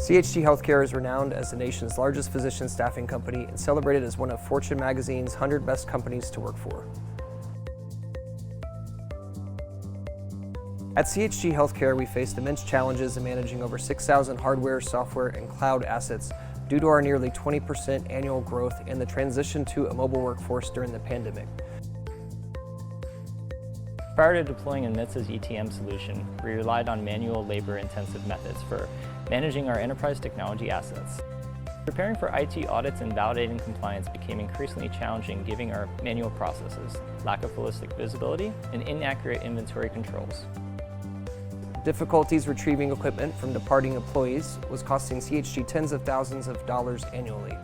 CHG Healthcare is renowned as the nation's largest physician staffing company and celebrated as one of Fortune magazine's 100 best companies to work for. At CHG Healthcare, we faced immense challenges in managing over 6,000 hardware, software, and cloud assets due to our nearly 20% annual growth and the transition to a mobile workforce during the pandemic. Prior to deploying Oomnitza's ETM solution, we relied on manual, labor-intensive methods for managing our enterprise technology assets. Preparing for IT audits and validating compliance became increasingly challenging given our manual processes, lack of holistic visibility, and inaccurate inventory controls. Difficulties retrieving equipment from departing employees was costing CHG tens of thousands of dollars annually.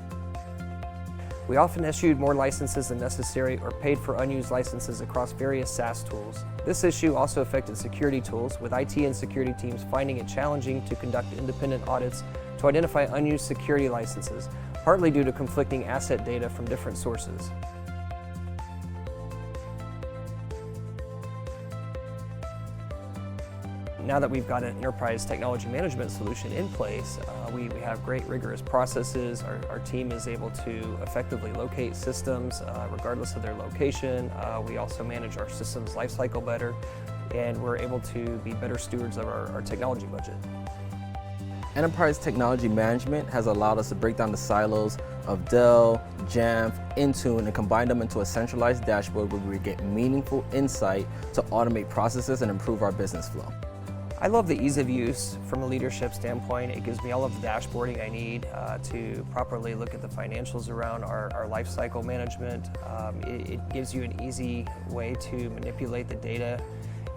We often issued more licenses than necessary or paid for unused licenses across various SaaS tools. This issue also affected security tools, with IT and security teams finding it challenging to conduct independent audits to identify unused security licenses, partly due to conflicting asset data from different sources. Now that we've got an enterprise technology management solution in place, we have great rigorous processes. Our team is able to effectively locate systems regardless of their location. We also manage our systems lifecycle better, and we're able to be better stewards of our technology budget. Enterprise technology management has allowed us to break down the silos of Dell, Jamf, Intune, and combine them into a centralized dashboard where we get meaningful insight to automate processes and improve our business flow. I love the ease of use from a leadership standpoint. It gives me all of the dashboarding I need to properly look at the financials around our life cycle management. It gives you an easy way to manipulate the data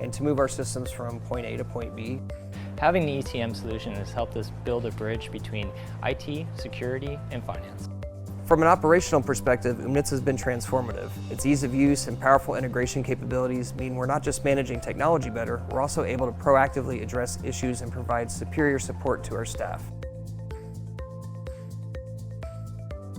and to move our systems from point A to point B. Having the ETM solution has helped us build a bridge between IT, security, and finance. From an operational perspective, Oomnitza has been transformative. Its ease of use and powerful integration capabilities mean we're not just managing technology better, we're also able to proactively address issues and provide superior support to our staff.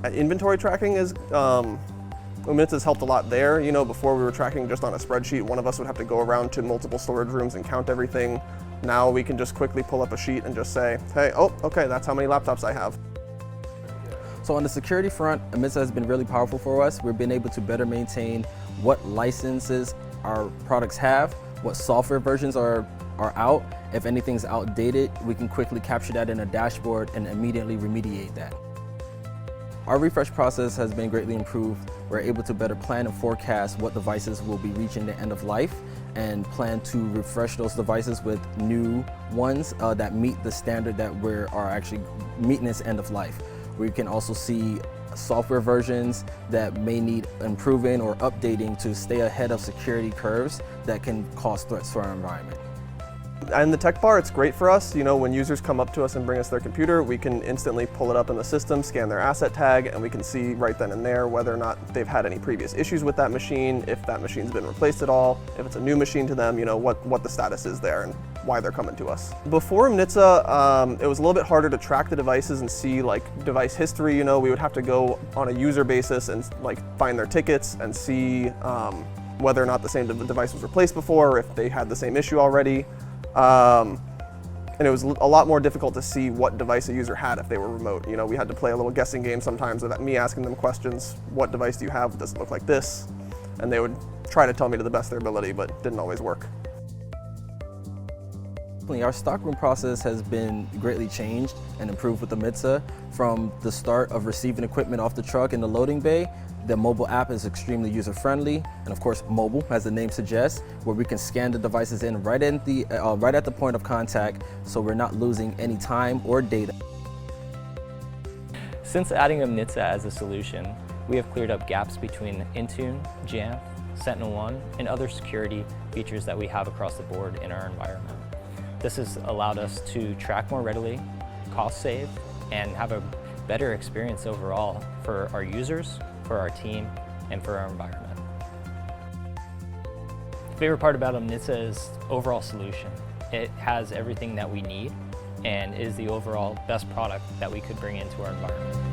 Inventory tracking is, Oomnitza's helped a lot there. You know, before we were tracking just on a spreadsheet, one of us would have to go around to multiple storage rooms and count everything. Now we can just quickly pull up a sheet and just say, hey, oh, okay, that's how many laptops I have. So on the security front, Oomnitza has been really powerful for us. We've been able to better maintain what licenses our products have, what software versions are out. If anything's outdated, we can quickly capture that in a dashboard and immediately remediate that. Our refresh process has been greatly improved. We're able to better plan and forecast what devices will be reaching the end of life and plan to refresh those devices with new ones that meet the standard that are actually meeting its end of life. We can also see software versions that may need improving or updating to stay ahead of security curves that can cause threats to our environment. And the tech bar, it's great for us. You know, when users come up to us and bring us their computer, we can instantly pull it up in the system, scan their asset tag, and we can see right then and there whether or not they've had any previous issues with that machine, if that machine's been replaced at all, if it's a new machine to them, you know, what the status is there and why they're coming to us. Before Oomnitza, it was a little bit harder to track the devices and see like device history. You know, we would have to go on a user basis and like find their tickets and see whether or not the same device was replaced before, or if they had the same issue already. And it was a lot more difficult to see what device a user had if they were remote. You know, we had to play a little guessing game sometimes with me asking them questions. What device do you have? Does it look like this? And they would try to tell me to the best of their ability, but didn't always work. Our stockroom process has been greatly changed and improved with Oomnitza. From the start of receiving equipment off the truck in the loading bay, the mobile app is extremely user-friendly, and of course mobile, as the name suggests, where we can scan the devices in right at the point of contact, so we're not losing any time or data. Since adding Oomnitza as a solution, we have cleared up gaps between Intune, Jamf, SentinelOne, and other security features that we have across the board in our environment. This has allowed us to track more readily, cost save, and have a better experience overall for our users, for our team, and for our environment. The favorite part about Oomnitza is overall solution. It has everything that we need and is the overall best product that we could bring into our environment.